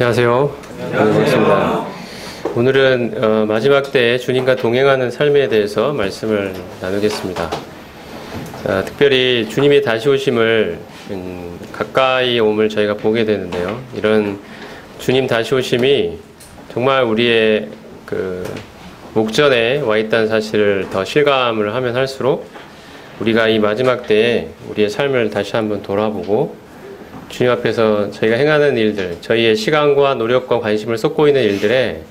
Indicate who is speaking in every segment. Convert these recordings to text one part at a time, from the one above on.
Speaker 1: 안녕하세요. 반갑습니다. 오늘은 마지막 때에 주님과 동행하는 삶에 대해서 말씀을 나누겠습니다. 특별히 주님의 다시 오심을 가까이 옴을 저희가 보게 되는데요. 이런 주님 다시 오심이 정말 우리의 목전에 와 있다는 사실을 더 실감을 하면 할수록 우리가 이 마지막 때에 우리의 삶을 다시 한번 돌아보고 주님 앞에서 저희가 행하는 일들, 저희의 시간과 노력과 관심을 쏟고 있는 일들에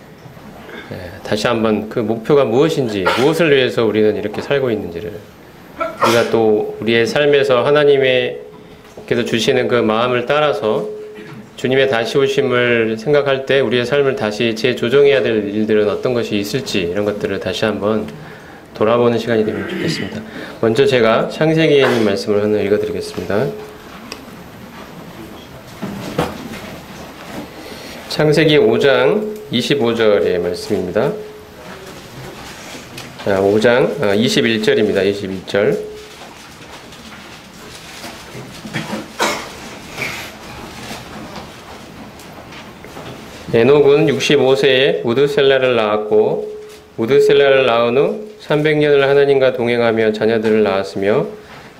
Speaker 1: 다시 한번 그 목표가 무엇인지, 무엇을 위해서 우리는 이렇게 살고 있는지를, 우리가 또 우리의 삶에서 하나님께서 주시는 그 마음을 따라서 주님의 다시 오심을 생각할 때 우리의 삶을 다시 재조정해야 될 일들은 어떤 것이 있을지, 이런 것들을 다시 한번 돌아보는 시간이 되면 좋겠습니다. 먼저 제가 창세기에 있는 말씀을 하나 읽어드리겠습니다. 창세기 5장 25절의 말씀입니다. 5장 21절입니다. 21절. 에녹은 65세에 무드셀라를 낳았고 무드셀라를 낳은 후 300년을 하나님과 동행하며 자녀들을 낳았으며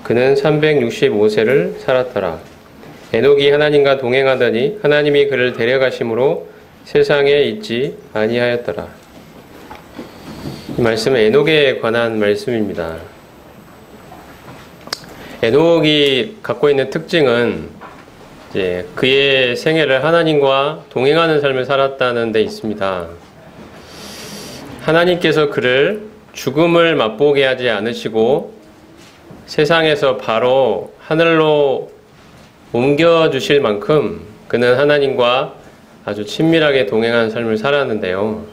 Speaker 1: 그는 365세를 살았더라. 에녹이 하나님과 동행하더니 하나님이 그를 데려가심으로 세상에 있지 아니하였더라. 이 말씀은 에녹에 관한 말씀입니다. 에녹이 갖고 있는 특징은 이제 그의 생애를 하나님과 동행하는 삶을 살았다는 데 있습니다. 하나님께서 그를 죽음을 맛보게 하지 않으시고 세상에서 바로 하늘로 옮겨주실 만큼 그는 하나님과 아주 친밀하게 동행하는 삶을 살았는데요.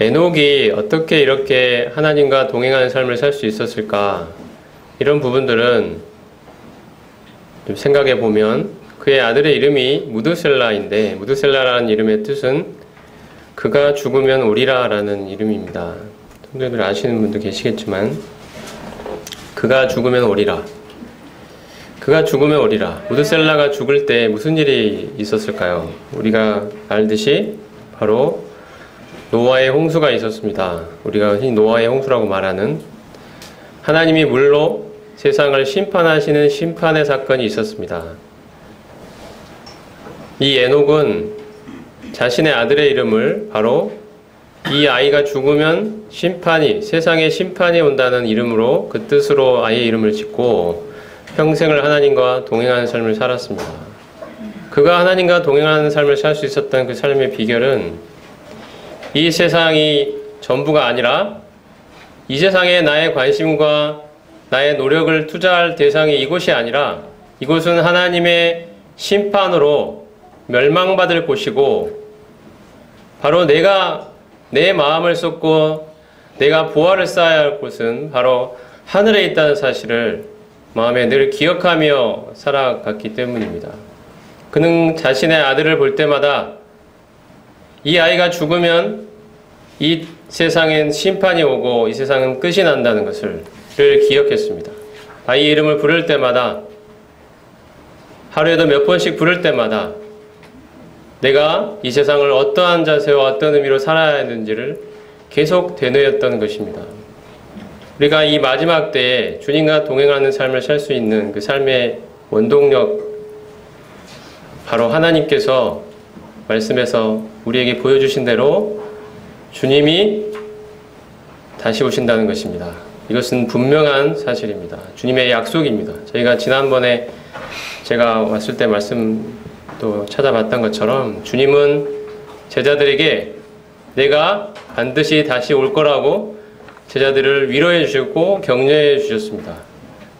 Speaker 1: 에녹이 어떻게 이렇게 하나님과 동행하는 삶을 살 수 있었을까? 이런 부분들은 좀 생각해 보면 그의 아들의 이름이 무드셀라인데 무드셀라라는 이름의 뜻은 그가 죽으면 오리라 라는 이름입니다. 성도님들 아시는 분도 계시겠지만 그가 죽으면 오리라. 그가 죽으면 오리라. 무드셀라가 죽을 때 무슨 일이 있었을까요? 우리가 알듯이 바로 노아의 홍수가 있었습니다. 우리가 흔히 노아의 홍수라고 말하는 하나님이 물로 세상을 심판하시는 심판의 사건이 있었습니다. 이 에녹은 자신의 아들의 이름을 바로 이 아이가 죽으면 세상에 심판이 온다는 이름으로 그 뜻으로 아이의 이름을 짓고 평생을 하나님과 동행하는 삶을 살았습니다. 그가 하나님과 동행하는 삶을 살 수 있었던 그 삶의 비결은 이 세상이 전부가 아니라 이 세상에 나의 관심과 나의 노력을 투자할 대상이 이곳이 아니라 이곳은 하나님의 심판으로 멸망받을 곳이고 바로 내가 내 마음을 쏟고 내가 보화를 쌓아야 할 곳은 바로 하늘에 있다는 사실을 마음에 늘 기억하며 살아갔기 때문입니다. 그는 자신의 아들을 볼 때마다 이 아이가 죽으면 이 세상엔 심판이 오고 이 세상은 끝이 난다는 것을 기억했습니다. 아이의 이름을 부를 때마다 하루에도 몇 번씩 부를 때마다 내가 이 세상을 어떠한 자세와 어떤 의미로 살아야 하는지를 계속 되뇌었던 것입니다. 우리가 이 마지막 때에 주님과 동행하는 삶을 살 수 있는 그 삶의 원동력, 바로 하나님께서 말씀에서 우리에게 보여주신 대로 주님이 다시 오신다는 것입니다. 이것은 분명한 사실입니다. 주님의 약속입니다. 저희가 지난번에 제가 왔을 때 말씀도 찾아봤던 것처럼 주님은 제자들에게 내가 반드시 다시 올 거라고 제자들을 위로해 주셨고 격려해 주셨습니다.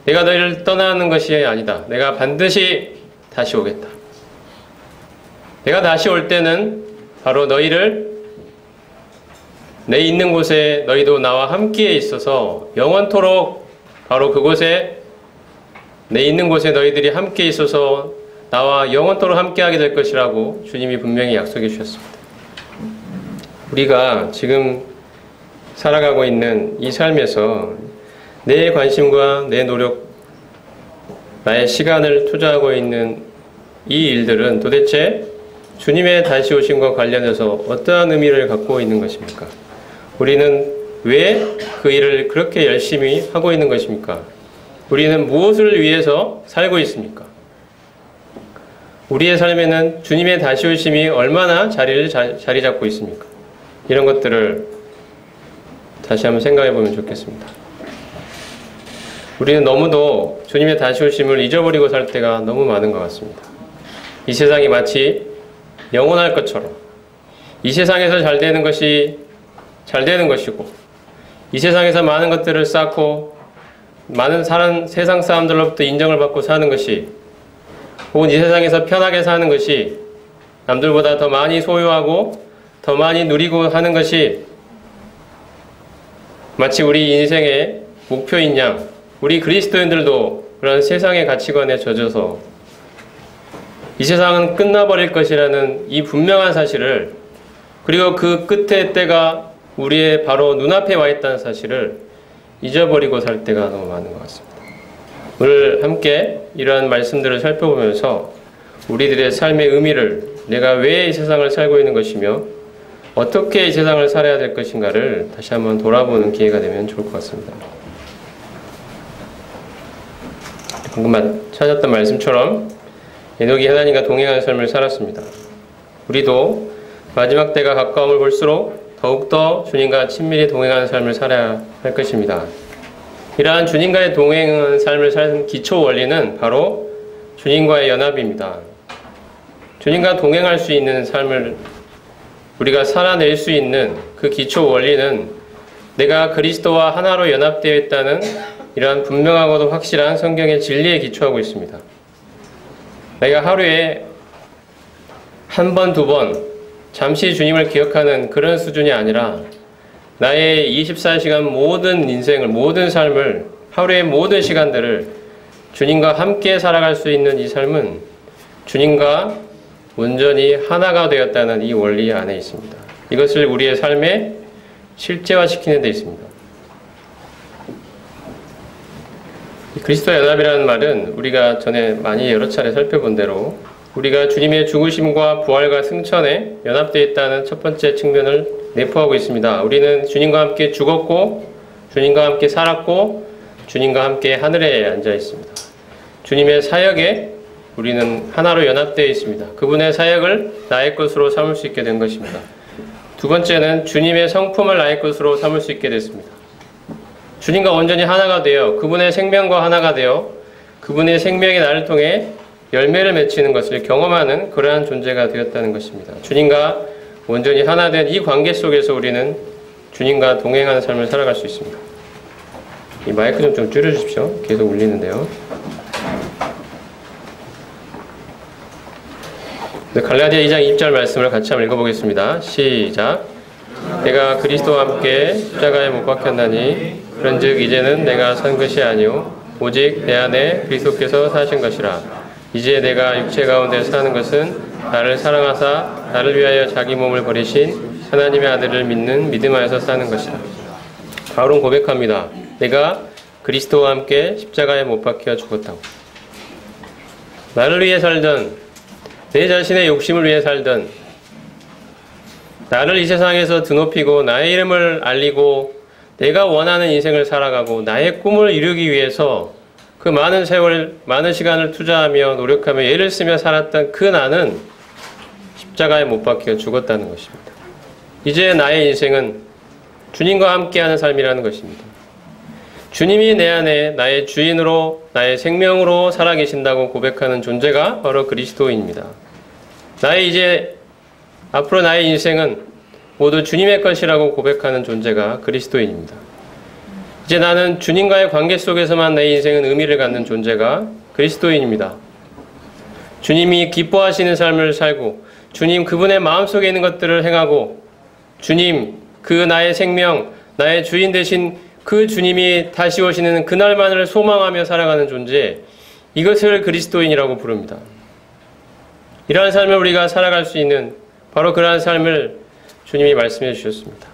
Speaker 1: 내가 너희를 떠나는 것이 아니다. 내가 반드시 다시 오겠다. 내가 다시 올 때는 바로 너희를 내 있는 곳에 너희도 나와 함께 있어서 영원토록 바로 그곳에 내 있는 곳에 너희들이 함께 있어서 나와 영원토록 함께하게 될 것이라고 주님이 분명히 약속해 주셨습니다. 우리가 지금 살아가고 있는 이 삶에서 내 관심과 내 노력, 나의 시간을 투자하고 있는 이 일들은 도대체 주님의 다시 오심과 관련해서 어떠한 의미를 갖고 있는 것입니까? 우리는 왜 그 일을 그렇게 열심히 하고 있는 것입니까? 우리는 무엇을 위해서 살고 있습니까? 우리의 삶에는 주님의 다시 오심이 얼마나 자리 잡고 있습니까? 이런 것들을 다시 한번 생각해 보면 좋겠습니다. 우리는 너무도 주님의 다시 오심을 잊어버리고 살 때가 너무 많은 것 같습니다. 이 세상이 마치 영원할 것처럼, 이 세상에서 잘 되는 것이 잘 되는 것이고, 이 세상에서 많은 것들을 쌓고 많은 세상 사람들로부터 인정을 받고 사는 것이, 혹은 이 세상에서 편하게 사는 것이, 남들보다 더 많이 소유하고 더 많이 누리고 하는 것이 마치 우리 인생의 목표인 양, 우리 그리스도인들도 그런 세상의 가치관에 젖어서 이 세상은 끝나버릴 것이라는 이 분명한 사실을, 그리고 그 끝의 때가 우리의 바로 눈앞에 와 있다는 사실을 잊어버리고 살 때가 너무 많은 것 같습니다. 오늘 함께 이러한 말씀들을 살펴보면서 우리들의 삶의 의미를, 내가 왜 이 세상을 살고 있는 것이며 어떻게 이 세상을 살아야 될 것인가를 다시 한번 돌아보는 기회가 되면 좋을 것 같습니다. 방금 찾았던 말씀처럼 에녹이 하나님과 동행하는 삶을 살았습니다. 우리도 마지막 때가 가까움을 볼수록 더욱더 주님과 친밀히 동행하는 삶을 살아야 할 것입니다. 이러한 주님과의 동행하는 삶을 사는 기초 원리는 바로 주님과의 연합입니다. 주님과 동행할 수 있는 삶을 우리가 살아낼 수 있는 그 기초 원리는 내가 그리스도와 하나로 연합되어 있다는 이러한 분명하고도 확실한 성경의 진리에 기초하고 있습니다. 내가 하루에 한 번, 두 번 잠시 주님을 기억하는 그런 수준이 아니라 나의 24시간 모든 인생을, 모든 삶을, 하루의 모든 시간들을 주님과 함께 살아갈 수 있는 이 삶은 주님과 온전히 하나가 되었다는 이 원리 안에 있습니다. 이것을 우리의 삶에 실제화시키는 데 있습니다. 그리스도 연합이라는 말은 우리가 전에 많이 여러 차례 살펴본 대로 우리가 주님의 죽으심과 부활과 승천에 연합되어 있다는 첫 번째 측면을 내포하고 있습니다. 우리는 주님과 함께 죽었고 주님과 함께 살았고 주님과 함께 하늘에 앉아 있습니다. 주님의 사역에 우리는 하나로 연합되어 있습니다. 그분의 사역을 나의 것으로 삼을 수 있게 된 것입니다. 두 번째는 주님의 성품을 나의 것으로 삼을 수 있게 됐습니다. 주님과 온전히 하나가 되어 그분의 생명과 하나가 되어 그분의 생명이 나를 통해 열매를 맺히는 것을 경험하는 그러한 존재가 되었다는 것입니다. 주님과 온전히 하나 된 이 관계 속에서 우리는 주님과 동행하는 삶을 살아갈 수 있습니다. 이 마이크 좀 줄여주십시오. 계속 울리는데요. 갈라디아 2장 2절 말씀을 같이 한번 읽어보겠습니다. 시작. 내가 그리스도와 함께 십자가에 못 박혔나니 그런즉 이제는 내가 산 것이 아니요 오직 내 안에 그리스도께서 사신 것이라. 이제 내가 육체 가운데 사는 것은 나를 사랑하사 나를 위하여 자기 몸을 버리신 하나님의 아들을 믿는 믿음 안에서 사는 것이다. 바울은 고백합니다. 내가 그리스도와 함께 십자가에 못 박혀 죽었다고. 나를 위해 살던, 내 자신의 욕심을 위해 살던, 나를 이 세상에서 드높이고 나의 이름을 알리고 내가 원하는 인생을 살아가고 나의 꿈을 이루기 위해서 그 많은 세월, 많은 시간을 투자하며 노력하며 애를 쓰며 살았던 그 나는 십자가에 못 박혀 죽었다는 것입니다. 이제 나의 인생은 주님과 함께하는 삶이라는 것입니다. 주님이 내 안에 나의 주인으로, 나의 생명으로 살아계신다고 고백하는 존재가 바로 그리스도인입니다. 앞으로 나의 인생은 모두 주님의 것이라고 고백하는 존재가 그리스도인입니다. 이제 나는 주님과의 관계 속에서만 내 인생은 의미를 갖는 존재가 그리스도인입니다. 주님이 기뻐하시는 삶을 살고 주님 그분의 마음속에 있는 것들을 행하고 주님 그 나의 생명, 나의 주인 되신 그 주님이 다시 오시는 그날만을 소망하며 살아가는 존재, 이것을 그리스도인이라고 부릅니다. 이러한 삶을 우리가 살아갈 수 있는 바로 그러한 삶을 주님이 말씀해 주셨습니다.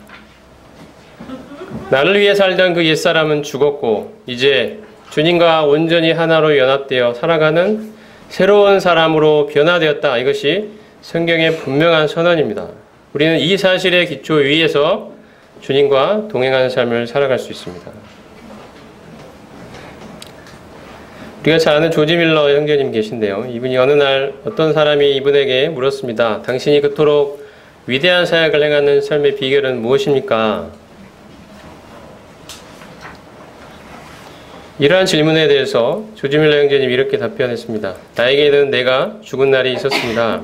Speaker 1: 나를 위해 살던 그 옛사람은 죽었고 이제 주님과 온전히 하나로 연합되어 살아가는 새로운 사람으로 변화되었다. 이것이 성경의 분명한 선언입니다. 우리는 이 사실의 기초 위에서 주님과 동행하는 삶을 살아갈 수 있습니다. 우리가 잘 아는 조지 밀러 형제님 계신데요. 이분이 어느 날 어떤 사람이 이분에게 물었습니다. 당신이 그토록 위대한 사역을 행하는 삶의 비결은 무엇입니까? 이러한 질문에 대해서 조지 밀러 형제님이 이렇게 답변했습니다. 나에게는 내가 죽은 날이 있었습니다.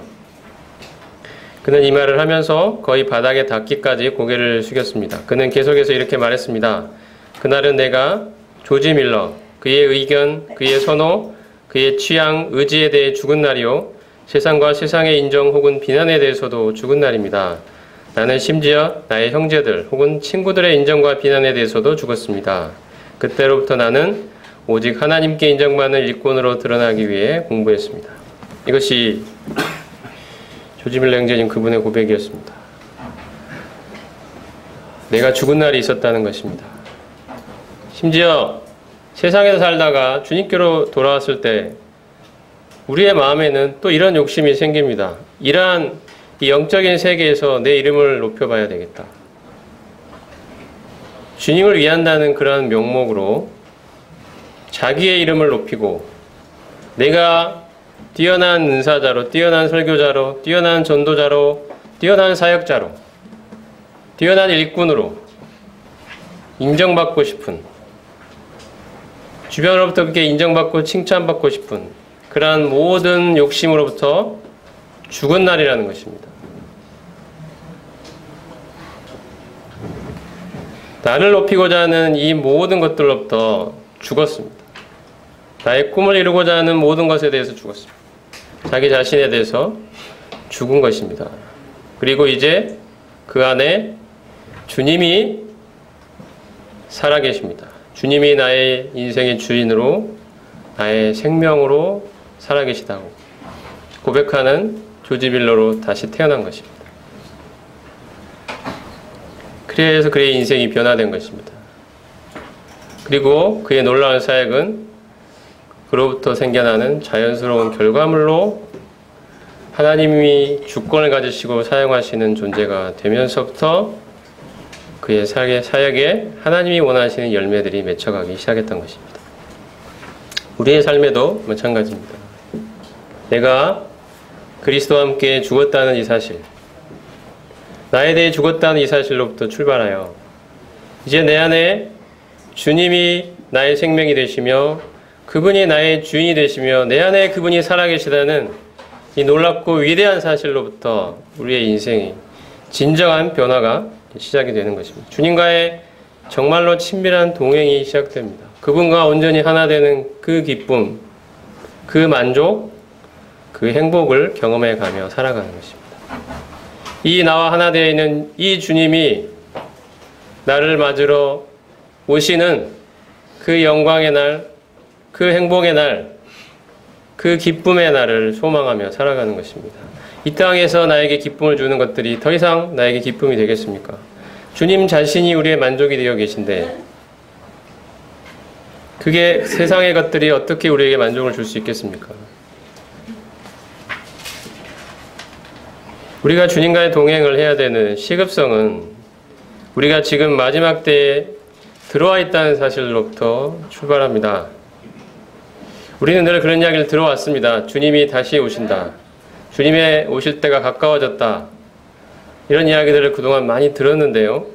Speaker 1: 그는 이 말을 하면서 거의 바닥에 닿기까지 고개를 숙였습니다. 그는 계속해서 이렇게 말했습니다. 그날은 내가 조지 밀러, 그의 의견, 그의 선호, 그의 취향, 의지에 대해 죽은 날이요. 세상과 세상의 인정 혹은 비난에 대해서도 죽은 날입니다. 나는 심지어 나의 형제들 혹은 친구들의 인정과 비난에 대해서도 죽었습니다. 그때로부터 나는 오직 하나님께 인정받는 일꾼으로 드러나기 위해 공부했습니다. 이것이 조지 밀러 형제님 그분의 고백이었습니다. 내가 죽은 날이 있었다는 것입니다. 심지어 세상에서 살다가 주님께로 돌아왔을 때 우리의 마음에는 또 이런 욕심이 생깁니다. 이러한 이 영적인 세계에서 내 이름을 높여봐야 되겠다. 주님을 위한다는 그러한 명목으로 자기의 이름을 높이고 내가 뛰어난 은사자로, 뛰어난 설교자로, 뛰어난 전도자로, 뛰어난 사역자로, 뛰어난 일꾼으로 인정받고 싶은, 주변으로부터 그렇게 인정받고 칭찬받고 싶은 그러한 모든 욕심으로부터 죽은 날이라는 것입니다. 나를 높이고자 하는 이 모든 것들로부터 죽었습니다. 나의 꿈을 이루고자 하는 모든 것에 대해서 죽었습니다. 자기 자신에 대해서 죽은 것입니다. 그리고 이제 그 안에 주님이 살아계십니다. 주님이 나의 인생의 주인으로, 나의 생명으로 살아계시다고 고백하는 조지 밀러로 다시 태어난 것입니다. 그래서 그의 인생이 변화된 것입니다. 그리고 그의 놀라운 사역은 그로부터 생겨나는 자연스러운 결과물로 하나님이 주권을 가지시고 사용하시는 존재가 되면서부터 그의 사역에 하나님이 원하시는 열매들이 맺혀가기 시작했던 것입니다. 우리의 삶에도 마찬가지입니다. 내가 그리스도와 함께 죽었다는 이 사실, 나에 대해 죽었다는 이 사실로부터 출발하여 이제 내 안에 주님이 나의 생명이 되시며 그분이 나의 주인이 되시며 내 안에 그분이 살아계시다는 이 놀랍고 위대한 사실로부터 우리의 인생이 진정한 변화가 시작이 되는 것입니다. 주님과의 정말로 친밀한 동행이 시작됩니다. 그분과 온전히 하나 되는 그 기쁨, 그 만족, 그 행복을 경험해 가며 살아가는 것입니다. 이 나와 하나 되어 있는 이 주님이 나를 맞으러 오시는 그 영광의 날, 그 행복의 날, 그 기쁨의 날을 소망하며 살아가는 것입니다. 이 땅에서 나에게 기쁨을 주는 것들이 더 이상 나에게 기쁨이 되겠습니까? 주님 자신이 우리의 만족이 되어 계신데 그게 세상의 것들이 어떻게 우리에게 만족을 줄 수 있겠습니까? 우리가 주님과의 동행을 해야 되는 시급성은 우리가 지금 마지막 때에 들어와 있다는 사실로부터 출발합니다. 우리는 늘 그런 이야기를 들어왔습니다. 주님이 다시 오신다. 주님의 오실 때가 가까워졌다. 이런 이야기들을 그동안 많이 들었는데요.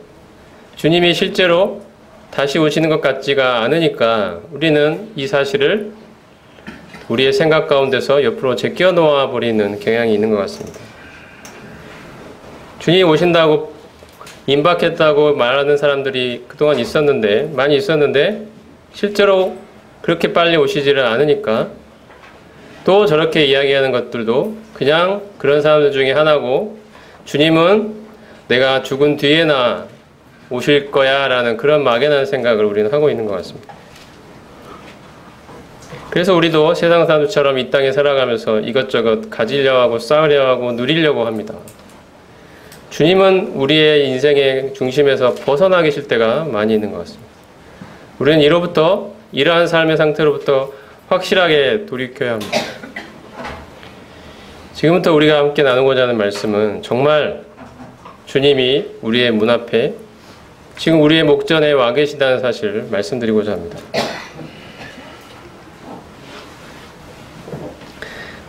Speaker 1: 주님이 실제로 다시 오시는 것 같지가 않으니까 우리는 이 사실을 우리의 생각 가운데서 옆으로 제껴 놓아 버리는 경향이 있는 것 같습니다. 주님이 오신다고 임박했다고 말하는 사람들이 그동안 있었는데, 많이 있었는데 실제로 그렇게 빨리 오시지를 않으니까 또 저렇게 이야기하는 것들도 그냥 그런 사람들 중에 하나고, 주님은 내가 죽은 뒤에나 오실 거야 라는 그런 막연한 생각을 우리는 하고 있는 것 같습니다. 그래서 우리도 세상 사람들처럼 이 땅에 살아가면서 이것저것 가지려 하고 쌓으려 하고 누리려고 합니다. 주님은 우리의 인생의 중심에서 벗어나 계실 때가 많이 있는 것 같습니다. 우리는 이러한 삶의 상태로부터 확실하게 돌이켜야 합니다. 지금부터 우리가 함께 나누고자 하는 말씀은 정말 주님이 우리의 문 앞에 지금 우리의 목전에 와 계시다는 사실을 말씀드리고자 합니다.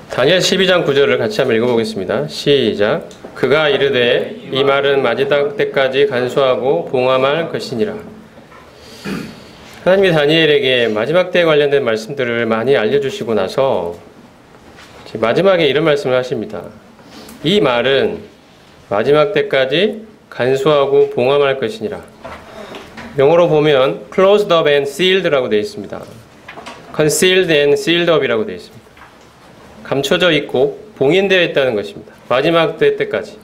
Speaker 1: 다니엘 12장 9절을 같이 한번 읽어보겠습니다. 시작. 그가 이르되 이 말은 마지막 때까지 간수하고 봉함할 것이니라. 하나님이 다니엘에게 마지막 때에 관련된 말씀들을 많이 알려주시고 나서 마지막에 이런 말씀을 하십니다. 이 말은 마지막 때까지 간수하고 봉함할 것이니라. 영어로 보면 closed up and sealed라고 되어 있습니다. concealed and sealed up이라고 되어 있습니다. 감춰져 있고 봉인되어 있다는 것입니다. 마지막 때까지.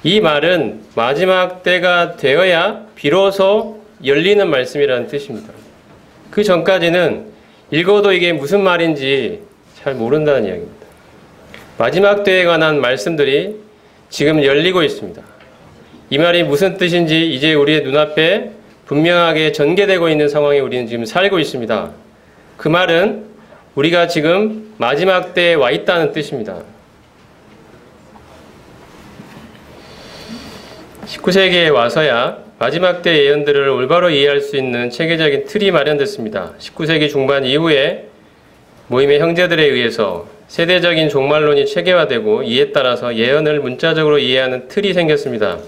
Speaker 1: 이 말은 마지막 때가 되어야 비로소 열리는 말씀이라는 뜻입니다. 그 전까지는 읽어도 이게 무슨 말인지 잘 모른다는 이야기입니다. 마지막 때에 관한 말씀들이 지금 열리고 있습니다. 이 말이 무슨 뜻인지 이제 우리의 눈앞에 분명하게 전개되고 있는 상황에 우리는 지금 살고 있습니다. 그 말은 우리가 지금 마지막 때에 와 있다는 뜻입니다. 19세기에 와서야 마지막 때 예언들을 올바로 이해할 수 있는 체계적인 틀이 마련됐습니다. 19세기 중반 이후에 모임의 형제들에 의해서 세대적인 종말론이 체계화되고 이에 따라서 예언을 문자적으로 이해하는 틀이 생겼습니다.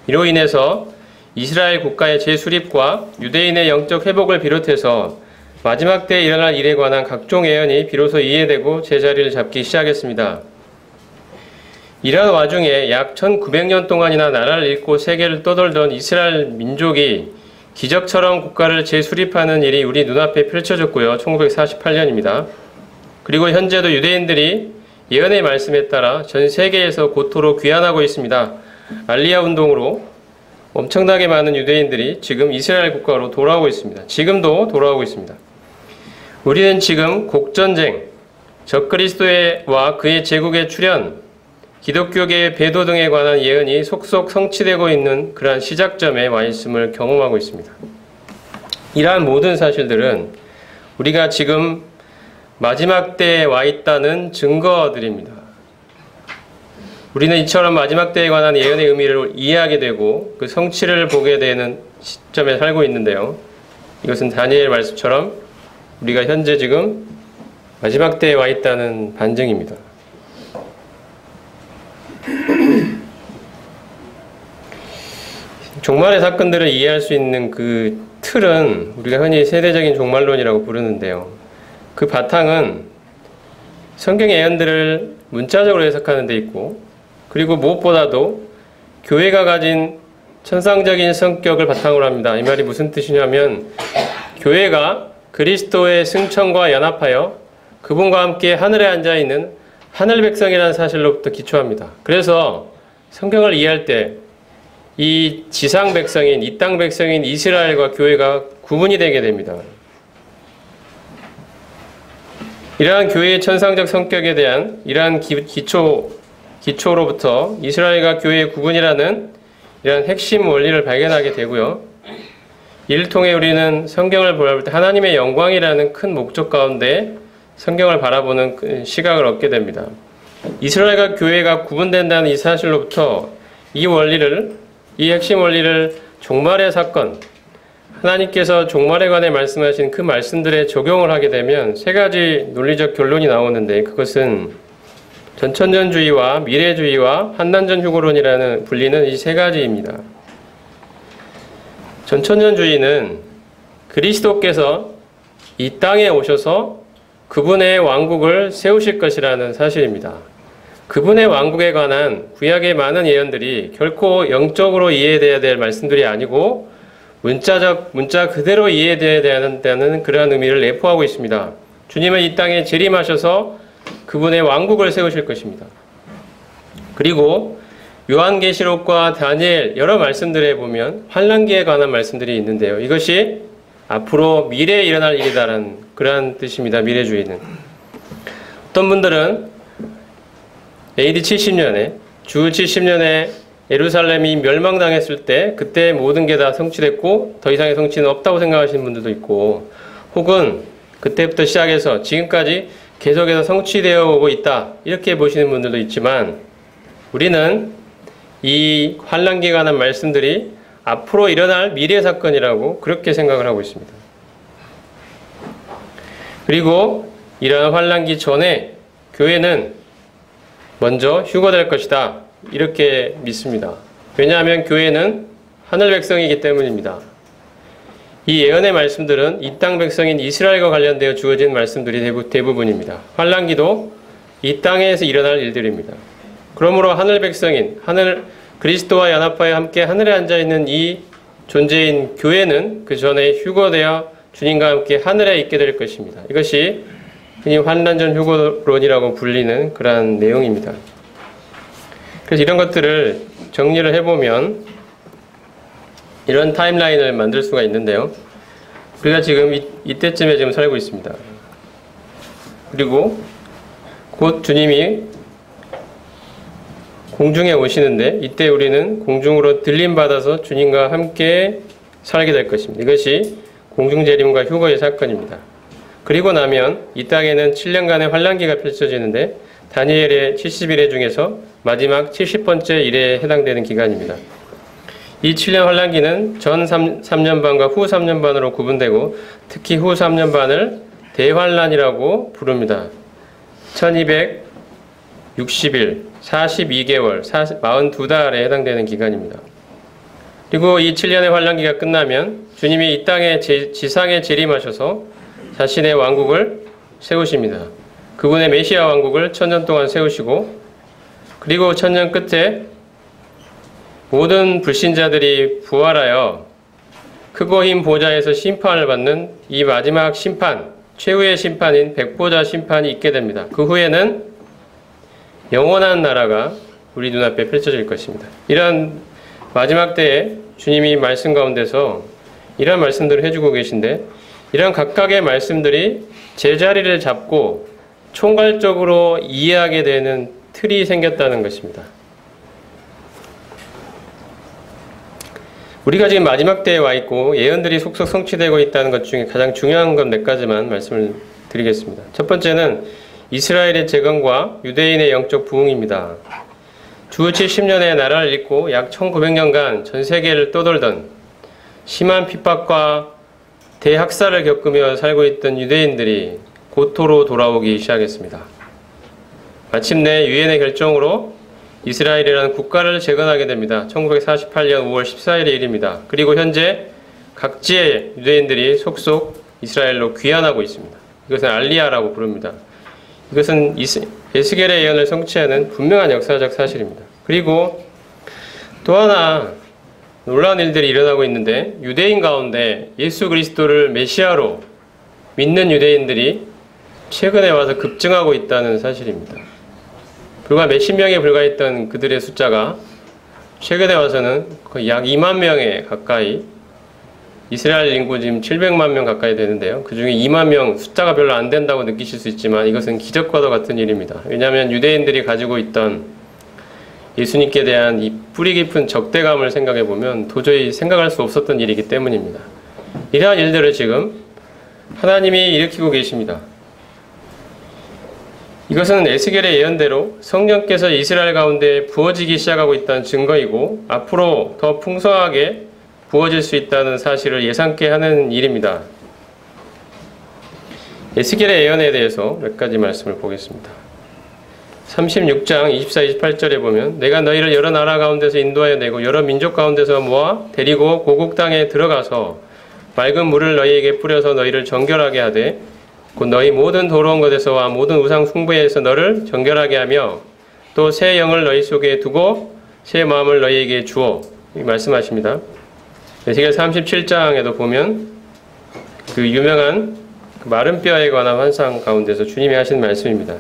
Speaker 1: 이로 인해서 이스라엘 국가의 재수립과 유대인의 영적 회복을 비롯해서 마지막 때에 일어날 일에 관한 각종 예언이 비로소 이해되고 제자리를 잡기 시작했습니다. 이러한 와중에 약 1900년 동안이나 나라를 잃고 세계를 떠돌던 이스라엘 민족이 기적처럼 국가를 재수립하는 일이 우리 눈앞에 펼쳐졌고요. 1948년입니다. 그리고 현재도 유대인들이 예언의 말씀에 따라 전 세계에서 고토로 귀환하고 있습니다. 알리야 운동으로 엄청나게 많은 유대인들이 지금 이스라엘 국가로 돌아오고 있습니다. 지금도 돌아오고 있습니다. 우리는 지금 곡전쟁, 적그리스도와 그의 제국의 출현, 기독교계의 배도 등에 관한 예언이 속속 성취되고 있는 그러한 시작점에 와 있음을 경험하고 있습니다. 이러한 모든 사실들은 우리가 지금 마지막 때에 와 있다는 증거들입니다. 우리는 이처럼 마지막 때에 관한 예언의 의미를 이해하게 되고 그 성취를 보게 되는 시점에 살고 있는데요. 이것은 다니엘 말씀처럼 우리가 현재 지금 마지막 때에 와 있다는 반증입니다. 종말의 사건들을 이해할 수 있는 그 틀은 우리가 흔히 세대적인 종말론이라고 부르는데요. 그 바탕은 성경의 예언들을 문자적으로 해석하는 데 있고, 그리고 무엇보다도 교회가 가진 천상적인 성격을 바탕으로 합니다. 이 말이 무슨 뜻이냐면 교회가 그리스도의 승천과 연합하여 그분과 함께 하늘에 앉아있는 하늘 백성이라는 사실로부터 기초합니다. 그래서 성경을 이해할 때 이 지상 백성인, 이 땅 백성인 이스라엘과 교회가 구분이 되게 됩니다. 이러한 교회의 천상적 성격에 대한 이러한 기초로부터 이스라엘과 교회의 구분이라는 이러한 핵심 원리를 발견하게 되고요. 이를 통해 우리는 성경을 볼 때 하나님의 영광이라는 큰 목적 가운데 성경을 바라보는 시각을 얻게 됩니다. 이스라엘과 교회가 구분된다는 이 사실로부터 이 핵심 원리를 종말의 사건, 하나님께서 종말에 관해 말씀하신 그 말씀들에 적용을 하게 되면 세 가지 논리적 결론이 나오는데, 그것은 전천전주의와 미래주의와 환난전 휴거론이라는 불리는 이 세 가지입니다. 전천전주의는 그리스도께서 이 땅에 오셔서 그분의 왕국을 세우실 것이라는 사실입니다. 그분의 왕국에 관한 구약의 많은 예언들이 결코 영적으로 이해되어야 될 말씀들이 아니고 문자 그대로 이해되어야 된다는 그러한 의미를 내포하고 있습니다. 주님은 이 땅에 재림하셔서 그분의 왕국을 세우실 것입니다. 그리고 요한계시록과 다니엘 여러 말씀들에 보면 환난기에 관한 말씀들이 있는데요. 이것이 앞으로 미래에 일어날 일이다라는 그러한 뜻입니다. 미래주의는. 어떤 분들은 AD 70년에 주 70년에 예루살렘이 멸망당했을 때 그때 모든 게 다 성취됐고 더 이상의 성취는 없다고 생각하시는 분들도 있고, 혹은 그때부터 시작해서 지금까지 계속해서 성취되어 오고 있다, 이렇게 보시는 분들도 있지만, 우리는 이 환란기에 관한 말씀들이 앞으로 일어날 미래 사건이라고 그렇게 생각을 하고 있습니다. 그리고 이러한 환란기 전에 교회는 먼저 휴거될 것이다, 이렇게 믿습니다. 왜냐하면 교회는 하늘 백성이기 때문입니다. 이 예언의 말씀들은 이 땅 백성인 이스라엘과 관련되어 주어진 말씀들이 대부분입니다. 환란기도 이 땅에서 일어날 일들입니다. 그러므로 하늘 백성인, 그리스도와 연합하여 함께 하늘에 앉아있는 이 존재인 교회는 그 전에 휴거되어 주님과 함께 하늘에 있게 될 것입니다. 이것이 흔히 환란전 휴거론이라고 불리는 그러한 내용입니다. 그래서 이런 것들을 정리를 해보면 이런 타임라인을 만들 수가 있는데요. 우리가 지금 이때쯤에 지금 살고 있습니다. 그리고 곧 주님이 공중에 오시는데, 이때 우리는 공중으로 들림받아서 주님과 함께 살게 될 것입니다. 이것이 공중재림과 휴거의 사건입니다. 그리고 나면 이 땅에는 7년간의 환란기가 펼쳐지는데, 다니엘의 70일의 중에서 마지막 70번째 일에 해당되는 기간입니다. 이 7년 환란기는 전 3년 반과 후 3년 반으로 구분되고, 특히 후 3년 반을 대환란이라고 부릅니다. 1260일, 42개월, 42달에 해당되는 기간입니다. 그리고 이 7년의 환란기가 끝나면 주님이 이 땅에 지상에 재림하셔서 자신의 왕국을 세우십니다. 그분의 메시아 왕국을 1000년 동안 세우시고, 그리고 1000년 끝에 모든 불신자들이 부활하여 크고 흰 보좌에서 심판을 받는 이 마지막 심판, 최후의 심판인 백보자 심판이 있게 됩니다. 그 후에는 영원한 나라가 우리 눈앞에 펼쳐질 것입니다. 이런 마지막 때에 주님이 말씀 가운데서 이런 말씀들을 해주고 계신데, 이런 각각의 말씀들이 제자리를 잡고 총괄적으로 이해하게 되는 틀이 생겼다는 것입니다. 우리가 지금 마지막 때에 와 있고 예언들이 속속 성취되고 있다는 것 중에 가장 중요한 건 몇 가지만 말씀을 드리겠습니다. 첫 번째는 이스라엘의 재건과 유대인의 영적 부흥입니다. 주 70년의 나라를 잇고 약 1900년간 전 세계를 떠돌던 심한 핍박과 대학살을 겪으며 살고 있던 유대인들이 고토로 돌아오기 시작했습니다. 마침내 유엔의 결정으로 이스라엘이라는 국가를 재건하게 됩니다. 1948년 5월 14일의 일입니다. 그리고 현재 각지의 유대인들이 속속 이스라엘로 귀환하고 있습니다. 이것은 알리야라고 부릅니다. 이것은 에스겔의 예언을 성취하는 분명한 역사적 사실입니다. 그리고 또 하나 놀라운 일들이 일어나고 있는데, 유대인 가운데 예수 그리스도를 메시아로 믿는 유대인들이 최근에 와서 급증하고 있다는 사실입니다. 불과 몇십 명에 불과했던 그들의 숫자가 최근에 와서는 거의 약 2만 명에 가까이, 이스라엘 인구 지금 700만 명 가까이 되는데요. 그 중에 2만 명, 숫자가 별로 안 된다고 느끼실 수 있지만 이것은 기적과도 같은 일입니다. 왜냐하면 유대인들이 가지고 있던 예수님께 대한 이 뿌리 깊은 적대감을 생각해 보면 도저히 생각할 수 없었던 일이기 때문입니다. 이러한 일들을 지금 하나님이 일으키고 계십니다. 이것은 에스겔의 예언대로 성령께서 이스라엘 가운데 부어지기 시작하고 있다는 증거이고, 앞으로 더 풍성하게 부어질 수 있다는 사실을 예상케 하는 일입니다. 에스겔의 예언에 대해서 몇 가지 말씀을 보겠습니다. 36장 24, 28절에 보면, 내가 너희를 여러 나라 가운데서 인도하여 내고 여러 민족 가운데서 모아 데리고 고국 땅에 들어가서 맑은 물을 너희에게 뿌려서 너희를 정결하게 하되, 곧 너희 모든 도로운 것에서와 모든 우상 숭배에서 너를 정결하게 하며, 또 새 영을 너희 속에 두고 새 마음을 너희에게 주어, 말씀하십니다. 에스겔 37장에도 보면 그 유명한 마른 뼈에 관한 환상 가운데서 주님이 하신 말씀입니다.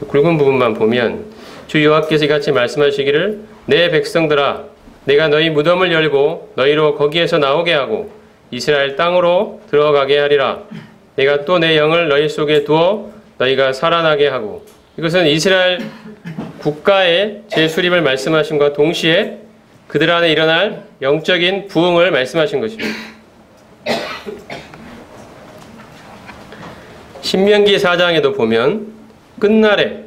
Speaker 1: 굵은 부분만 보면, 주 여호와께서 이같이 말씀하시기를, 내 백성들아, 내가 너희 무덤을 열고 너희로 거기에서 나오게 하고 이스라엘 땅으로 들어가게 하리라. 내가 또 내 영을 너희 속에 두어 너희가 살아나게 하고. 이것은 이스라엘 국가의 재수립을 말씀하심과 동시에 그들 안에 일어날 영적인 부흥을 말씀하신 것입니다. 신명기 4장에도 보면 끝날에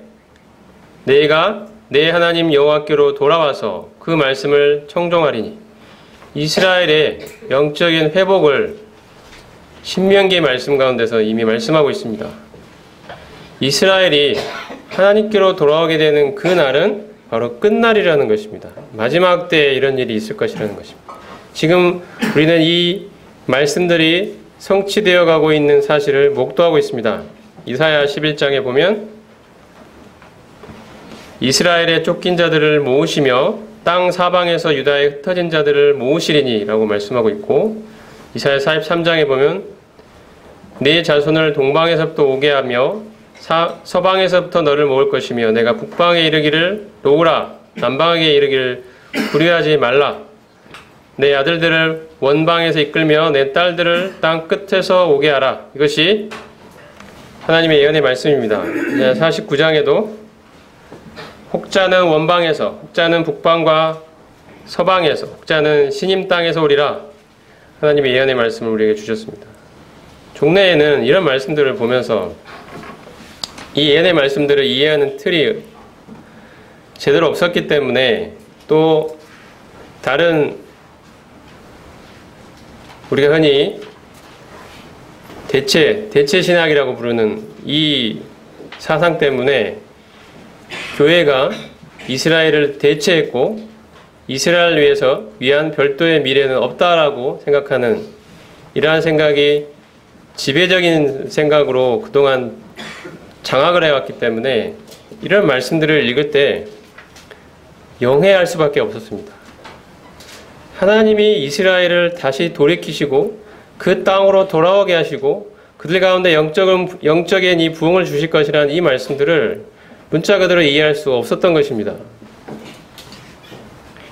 Speaker 1: 내가 내 하나님 여호와께로 돌아와서 그 말씀을 청종하리니, 이스라엘의 영적인 회복을 신명기의 말씀 가운데서 이미 말씀하고 있습니다. 이스라엘이 하나님께로 돌아오게 되는 그 날은 바로 끝날이라는 것입니다. 마지막 때에 이런 일이 있을 것이라는 것입니다. 지금 우리는 이 말씀들이 성취되어 가고 있는 사실을 목도하고 있습니다. 이사야 11장에 보면 이스라엘의 쫓긴 자들을 모으시며 땅 사방에서 유다에 흩어진 자들을 모으시리니 라고 말씀하고 있고, 이사야 43장에 보면 내 자손을 동방에서부터 오게 하며 서방에서부터 너를 모을 것이며 내가 북방에 이르기를 놓으라, 남방에 이르기를 불의하지 말라, 내 아들들을 원방에서 이끌며 내 딸들을 땅 끝에서 오게 하라. 이것이 하나님의 예언의 말씀입니다. 49장에도 혹자는 원방에서, 혹자는 북방과 서방에서, 혹자는 시님 땅에서 오리라. 하나님의 예언의 말씀을 우리에게 주셨습니다. 종래에는 이런 말씀들을 보면서 이 예언의 말씀들을 이해하는 틀이 제대로 없었기 때문에, 또 다른 우리가 흔히 대체 신학이라고 부르는 이 사상 때문에 교회가 이스라엘을 대체했고 이스라엘을 위한 별도의 미래는 없다라고 생각하는 이러한 생각이 지배적인 생각으로 그동안 장악을 해왔기 때문에 이런 말씀들을 읽을 때 영해할 수밖에 없었습니다. 하나님이 이스라엘을 다시 돌이키시고 그 땅으로 돌아오게 하시고 그들 가운데 영적인 이 부흥을 주실 것이라는 이 말씀들을 문자 그대로 이해할 수 없었던 것입니다.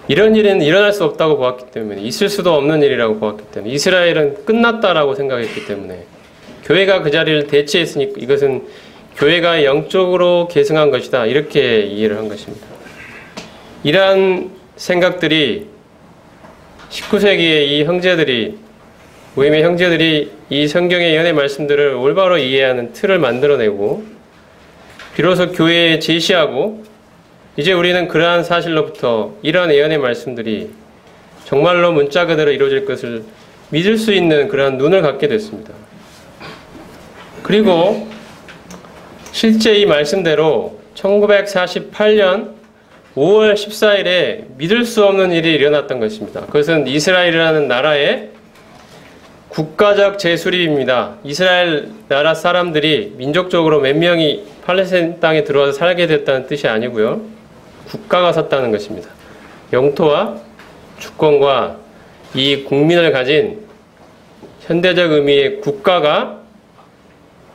Speaker 1: 이런 일은 일어날 수 없다고 보았기 때문에, 있을 수도 없는 일이라고 보았기 때문에, 이스라엘은 끝났다라고 생각했기 때문에 교회가 그 자리를 대체했으니 이것은 교회가 영적으로 계승한 것이다, 이렇게 이해를 한 것입니다. 이러한 생각들이 19세기의 이 형제들이, 모임의 형제들이 이 성경의 예언의 말씀들을 올바로 이해하는 틀을 만들어내고 비로소 교회에 제시하고, 이제 우리는 그러한 사실로부터 이러한 예언의 말씀들이 정말로 문자 그대로 이루어질 것을 믿을 수 있는 그러한 눈을 갖게 됐습니다. 그리고 실제 이 말씀대로 1948년 5월 14일에 믿을 수 없는 일이 일어났던 것입니다. 그것은 이스라엘이라는 나라의 국가적 재수립입니다. 이스라엘 나라 사람들이 민족적으로 몇 명이 팔레스타인 땅에 들어와서 살게 됐다는 뜻이 아니고요, 국가가 섰다는 것입니다. 영토와 주권과 이 국민을 가진 현대적 의미의 국가가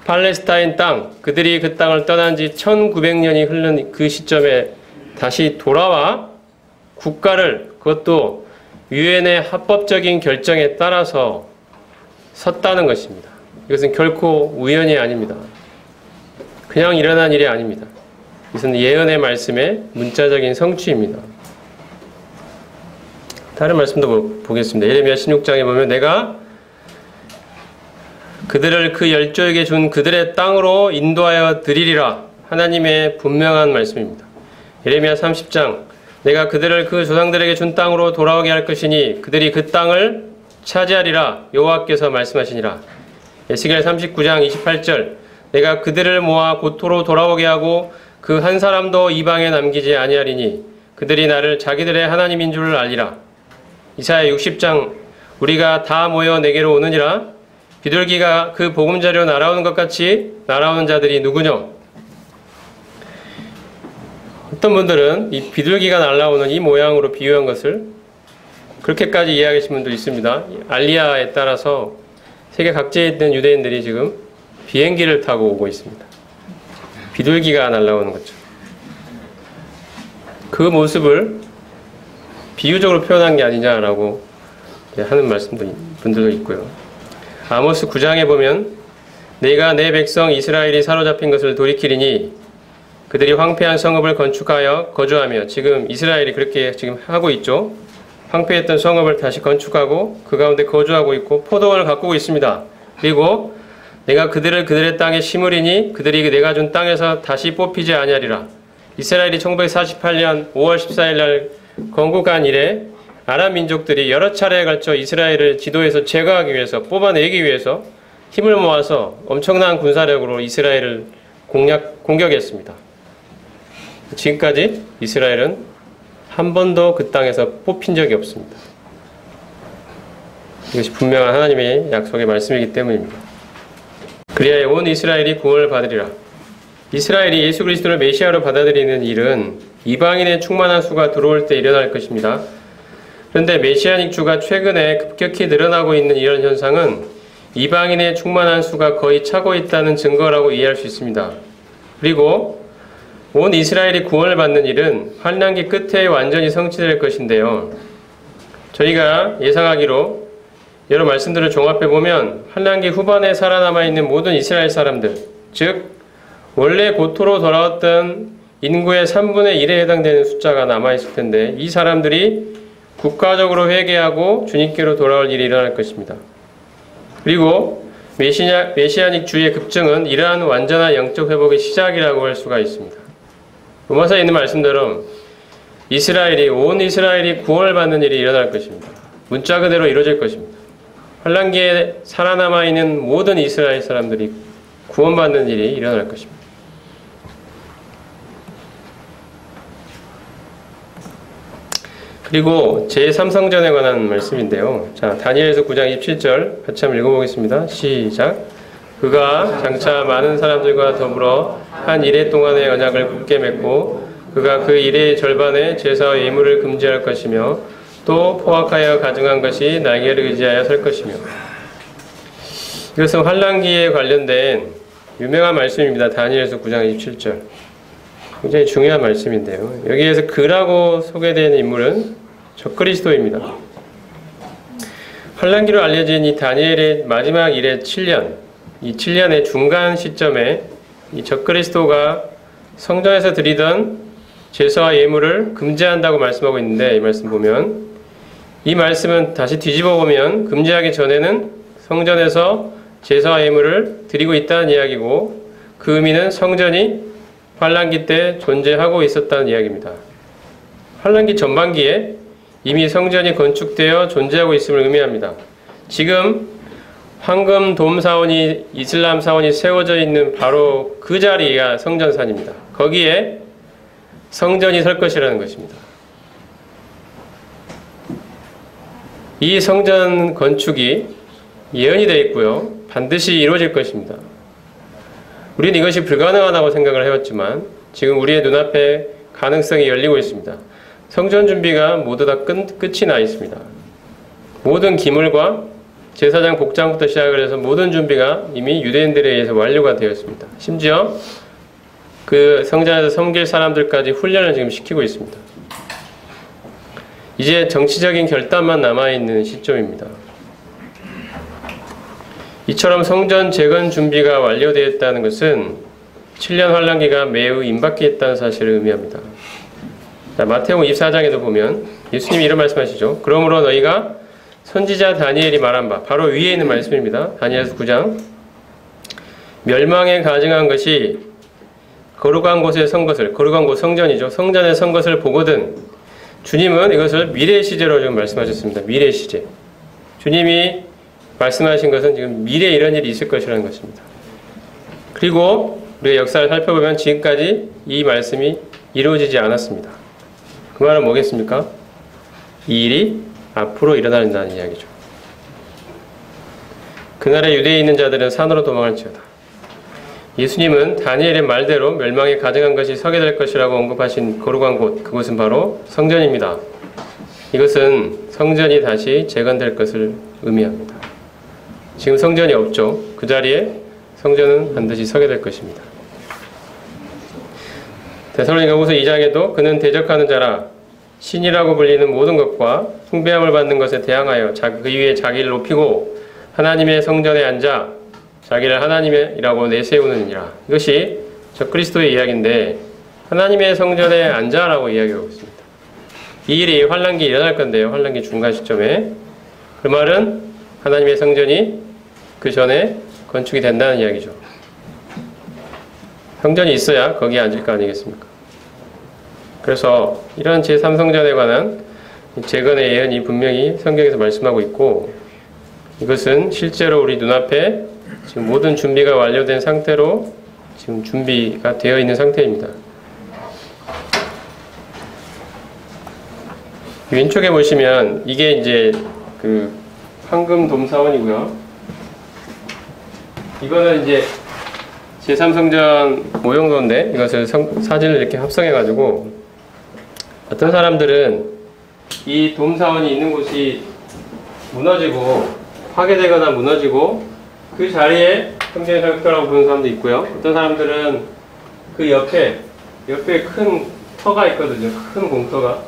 Speaker 1: 팔레스타인 땅, 그들이 그 땅을 떠난 지 1900년이 흐른 그 시점에 다시 돌아와 국가를, 그것도 유엔의 합법적인 결정에 따라서 섰다는 것입니다. 이것은 결코 우연이 아닙니다. 그냥 일어난 일이 아닙니다. 이것은 예언의 말씀의 문자적인 성취입니다. 다른 말씀도 보겠습니다. 예레미야 16장에 보면 내가 그들을 그 열조에게 준 그들의 땅으로 인도하여 드리리라. 하나님의 분명한 말씀입니다. 예레미야 30장 내가 그들을 그 조상들에게 준 땅으로 돌아오게 할 것이니 그들이 그 땅을 차지하리라. 여호와께서 말씀하시니라. 에스겔 39장 28절 내가 그들을 모아 고토로 돌아오게 하고 그 한 사람도 이방에 남기지 아니하리니 그들이 나를 자기들의 하나님인 줄을 알리라. 이사야 60장 우리가 다 모여 내게로 오느니라. 비둘기가 그 보금자리로 날아오는 것 같이 날아오는 자들이 누구뇨? 어떤 분들은 이 비둘기가 날아오는 이 모양으로 비유한 것을 그렇게까지 이해하시는 분도 있습니다. 알리아에 따라서 세계 각지에 있는 유대인들이 지금 비행기를 타고 오고 있습니다. 비둘기가 날아오는 거죠. 그 모습을 비유적으로 표현한 게 아니냐라고 하는 분들도 있고요. 아모스 9장에 보면 내가 내 백성 이스라엘이 사로잡힌 것을 돌이키리니 그들이 황폐한 성읍을 건축하여 거주하며, 지금 이스라엘이 그렇게 지금 하고 있죠. 황폐했던 성읍을 다시 건축하고 그 가운데 거주하고 있고 포도원을 가꾸고 있습니다. 그리고 내가 그들을 그들의 땅에 심으리니 그들이 내가 준 땅에서 다시 뽑히지 아니하리라. 이스라엘이 1948년 5월 14일 날 건국한 이래 아람 민족들이 여러 차례에 걸쳐 이스라엘을 지도에서 제거하기 위해서, 뽑아내기 위해서 힘을 모아서 엄청난 군사력으로 이스라엘을 공격했습니다. 지금까지 이스라엘은 한 번도 그 땅에서 뽑힌 적이 없습니다. 이것이 분명한 하나님의 약속의 말씀이기 때문입니다. 그리하여 온 이스라엘이 구원을 받으리라. 이스라엘이 예수 그리스도를 메시아로 받아들이는 일은 이방인의 충만한 수가 들어올 때 일어날 것입니다. 그런데 메시아닉 주가 최근에 급격히 늘어나고 있는 이런 현상은 이방인의 충만한 수가 거의 차고 있다는 증거라고 이해할 수 있습니다. 그리고 온 이스라엘이 구원을 받는 일은 환난기 끝에 완전히 성취될 것인데요. 저희가 예상하기로 여러 말씀들을 종합해보면 환난기 후반에 살아남아 있는 모든 이스라엘 사람들, 즉 원래 고토로 돌아왔던 인구의 3분의 1에 해당되는 숫자가 남아있을 텐데 이 사람들이 국가적으로 회개하고 주님께로 돌아올 일이 일어날 것입니다. 그리고 메시아닉 주의 급증은 이러한 완전한 영적 회복의 시작이라고 할 수가 있습니다. 로마서에 있는 말씀대로 온 이스라엘이 구원을 받는 일이 일어날 것입니다. 문자 그대로 이루어질 것입니다. 환난기에 살아남아 있는 모든 이스라엘 사람들이 구원받는 일이 일어날 것입니다. 그리고 제3성전에 관한 말씀인데요. 자, 다니엘서 9장 27절 같이 한번 읽어보겠습니다. 시작. 그가 장차 많은 사람들과 더불어 한 이레 동안의 언약을 굳게 맺고 그가 그 이레의 절반의 제사와 예물을 금지할 것이며 또 포악하여 가증한 것이 날개를 의지하여 설 것이며. 이것은 환난기에 관련된 유명한 말씀입니다. 다니엘서 9장 27절. 굉장히 중요한 말씀인데요. 여기에서 그라고 소개되는 인물은 적그리스도입니다. 환난기로 알려진 이 다니엘의 마지막 일의 7년, 이 7년의 중간 시점에 이 적그리스도가 성전에서 드리던 제사와 예물을 금지한다고 말씀하고 있는데, 이 말씀 보면 이 말씀은 다시 뒤집어 보면 금지하기 전에는 성전에서 제사와 예물을 드리고 있다는 이야기고, 그 의미는 성전이 환난기 때 존재하고 있었다는 이야기입니다. 환난기 전반기에 이미 성전이 건축되어 존재하고 있음을 의미합니다. 지금 황금 돔 사원이, 이슬람 사원이 세워져 있는 바로 그 자리가 성전산입니다. 거기에 성전이 설 것이라는 것입니다. 이 성전 건축이 예언이 되어 있고요. 반드시 이루어질 것입니다. 우리는 이것이 불가능하다고 생각을 해왔지만 지금 우리의 눈앞에 가능성이 열리고 있습니다. 성전 준비가 모두 다 끝이 나 있습니다. 모든 기물과 제사장 복장부터 시작을 해서 모든 준비가 이미 유대인들에 의해서 완료가 되었습니다. 심지어 그 성전에서 섬길 사람들까지 훈련을 지금 시키고 있습니다. 이제 정치적인 결단만 남아있는 시점입니다. 이처럼 성전 재건 준비가 완료되었다는 것은 7년 환난기가 매우 임박했다는 사실을 의미합니다. 자, 마태복음 24장에도 보면 예수님이 이런 말씀하시죠. 그러므로 너희가 선지자 다니엘이 말한 바, 바로 위에 있는 말씀입니다. 다니엘서 9장. 멸망에 가증한 것이 거룩한 곳에 선 것을, 거룩한 곳 성전이죠. 성전에 선 것을 보거든. 주님은 이것을 미래 시제로 지금 말씀하셨습니다. 미래 시제. 주님이 말씀하신 것은 지금 미래에 이런 일이 있을 것이라는 것입니다. 그리고 우리가 역사를 살펴보면 지금까지 이 말씀이 이루어지지 않았습니다. 그 말은 뭐겠습니까? 이 일이 앞으로 일어난다는 이야기죠. 그날에 유대에 있는 자들은 산으로 도망할지어다. 예수님은 다니엘의 말대로 멸망에 가증한 것이 서게 될 것이라고 언급하신 거룩한 곳, 그곳은 바로 성전입니다. 이것은 성전이 다시 재건될 것을 의미합니다. 지금 성전이 없죠. 그 자리에 성전은 반드시 서게 될 것입니다. 데살로니가후서 2장에도 그는 대적하는 자라 신이라고 불리는 모든 것과 숭배함을 받는 것에 대항하여 그 위에 자기를 높이고 하나님의 성전에 앉아 자기를 하나님이라고 내세우느니라. 이것이 적그리스도의 이야기인데 하나님의 성전에 앉아라고 이야기하고 있습니다. 이 일이 환난기에 일어날 건데요. 환난기 중간 시점에. 그 말은 하나님의 성전이 그 전에 건축이 된다는 이야기죠. 성전이 있어야 거기에 앉을 거 아니겠습니까? 그래서 이런 제3성전에 관한 재건의 예언이 분명히 성경에서 말씀하고 있고, 이것은 실제로 우리 눈앞에 지금 모든 준비가 완료된 상태로 지금 준비가 되어 있는 상태입니다. 왼쪽에 보시면 이게 이제 그 황금 돔사원이고요. 이거는 이제 제3성전 모형도인데, 이것을 사진을 이렇게 합성해가지고 어떤 사람들은 이 돔사원이 있는 곳이 무너지고 파괴되거나 무너지고 그 자리에 성전이 서 있다고 보는 사람도 있고요. 어떤 사람들은 그 옆에 큰 터가 있거든요. 큰 공터가.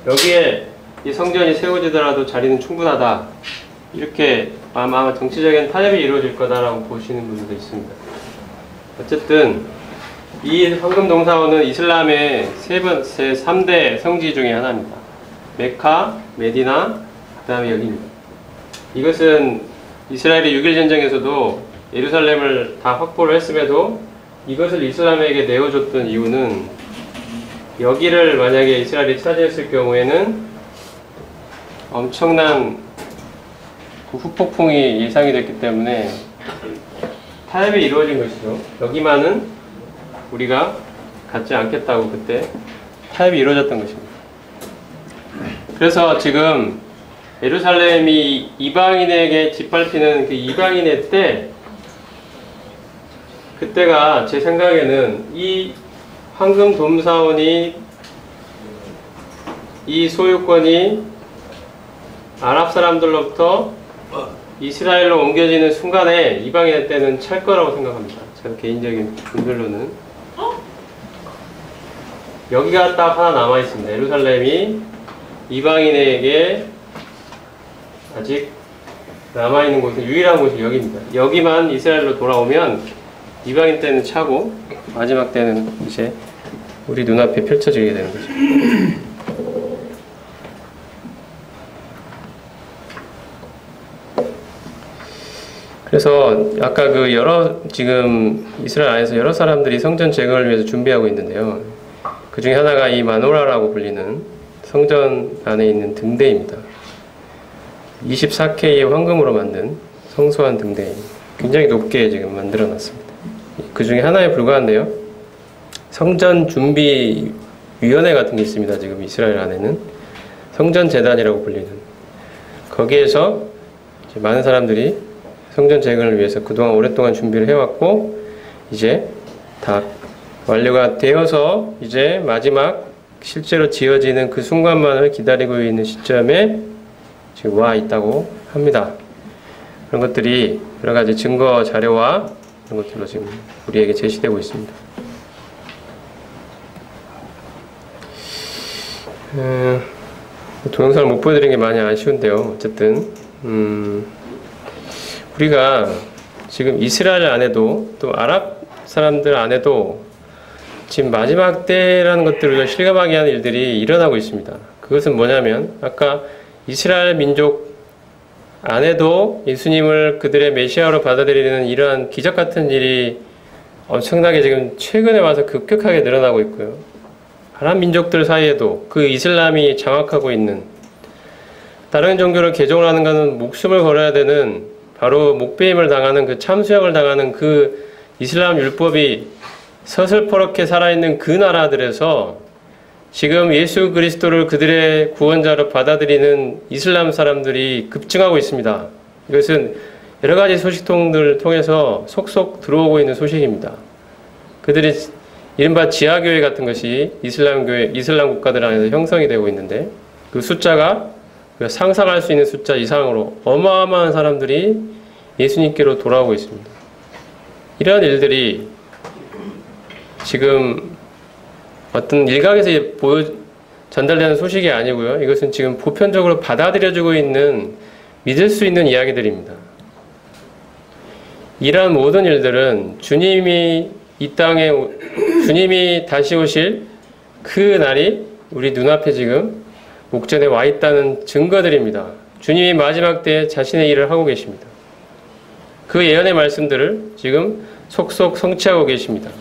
Speaker 1: 여기에 이 성전이 세워지더라도 자리는 충분하다. 이렇게 아마 정치적인 타협이 이루어질 거다라고 보시는 분들도 있습니다. 어쨌든 이 황금동사원은 이슬람의 3대 성지 중에 하나입니다. 메카, 메디나, 그 다음에 여기입니다. 이것은 이스라엘의 6.1 전쟁에서도 예루살렘을 다 확보를 했음에도 이것을 이슬람에게 내어줬던 이유는, 여기를 만약에 이스라엘이 차지했을 경우에는 엄청난 그 후폭풍이 예상이 됐기 때문에 타협이 이루어진 것이죠. 여기만은 우리가 갖지 않겠다고 그때 타협이 이루어졌던 것입니다. 그래서 지금 예루살렘이 이방인에게 짓밟히는 그 이방인의 때, 그때가 제 생각에는 이 황금 돔사원이, 이 소유권이 아랍 사람들로부터 이스라엘로 옮겨지는 순간에 이방인의 때는 찰 거라고 생각합니다. 제 개인적인 분별로는. 여기가 딱 하나 남아 있습니다. 예루살렘이 이방인에게 아직 남아있는 곳은, 유일한 곳이 여기입니다. 여기만 이스라엘로 돌아오면 이방인 때는 차고 마지막 때는 이제 우리 눈앞에 펼쳐지게 되는 거죠. 그래서 아까 지금 이스라엘 안에서 여러 사람들이 성전 재건을 위해서 준비하고 있는데요. 그 중에 하나가 이 마노라라고 불리는 성전 안에 있는 등대입니다. 24K의 황금으로 만든 성소한 등대, 굉장히 높게 지금 만들어 놨습니다. 그 중에 하나에 불과한데요. 성전 준비 위원회 같은 게 있습니다. 지금 이스라엘 안에는 성전 재단이라고 불리는, 거기에서 이제 많은 사람들이 성전 재건을 위해서 그동안 오랫동안 준비를 해왔고, 이제 다 완료가 되어서 이제 마지막 실제로 지어지는 그 순간만을 기다리고 있는 시점에 지금 와 있다고 합니다. 그런 것들이 여러 가지 증거 자료와 이런 것들로 지금 우리에게 제시되고 있습니다. 동영상을 못 보여드린 게 많이 아쉬운데요. 어쨌든 우리가 지금 이스라엘 안에도 또 아랍 사람들 안에도 지금 마지막 때라는 것들을 우리가 실감하게 하는 일들이 일어나고 있습니다. 그것은 뭐냐면, 아까 이스라엘 민족 안에도 예수님을 그들의 메시아로 받아들이는 이러한 기적 같은 일이 엄청나게 지금 최근에 와서 급격하게 늘어나고 있고요. 아랍 민족들 사이에도 그 이슬람이 장악하고 있는, 다른 종교를 개종을 하는 것은 목숨을 걸어야 되는, 바로 목배임을 당하는, 그 참수형을 당하는 그 이슬람 율법이 서슬퍼렇게 살아있는 그 나라들에서 지금 예수 그리스도를 그들의 구원자로 받아들이는 이슬람 사람들이 급증하고 있습니다. 이것은 여러 가지 소식통들을 통해서 속속 들어오고 있는 소식입니다. 그들이 이른바 지하교회 같은 것이 이슬람 국가들 안에서 형성이 되고 있는데, 그 숫자가 상상할 수 있는 숫자 이상으로 어마어마한 사람들이 예수님께로 돌아오고 있습니다. 이러한 일들이 지금 어떤 일각에서 전달되는 소식이 아니고요. 이것은 지금 보편적으로 받아들여지고 있는, 믿을 수 있는 이야기들입니다. 이러한 모든 일들은 주님이 다시 오실 그 날이 우리 눈앞에 지금 목전에 와 있다는 증거들입니다. 주님이 마지막 때에 자신의 일을 하고 계십니다. 그 예언의 말씀들을 지금 속속 성취하고 계십니다.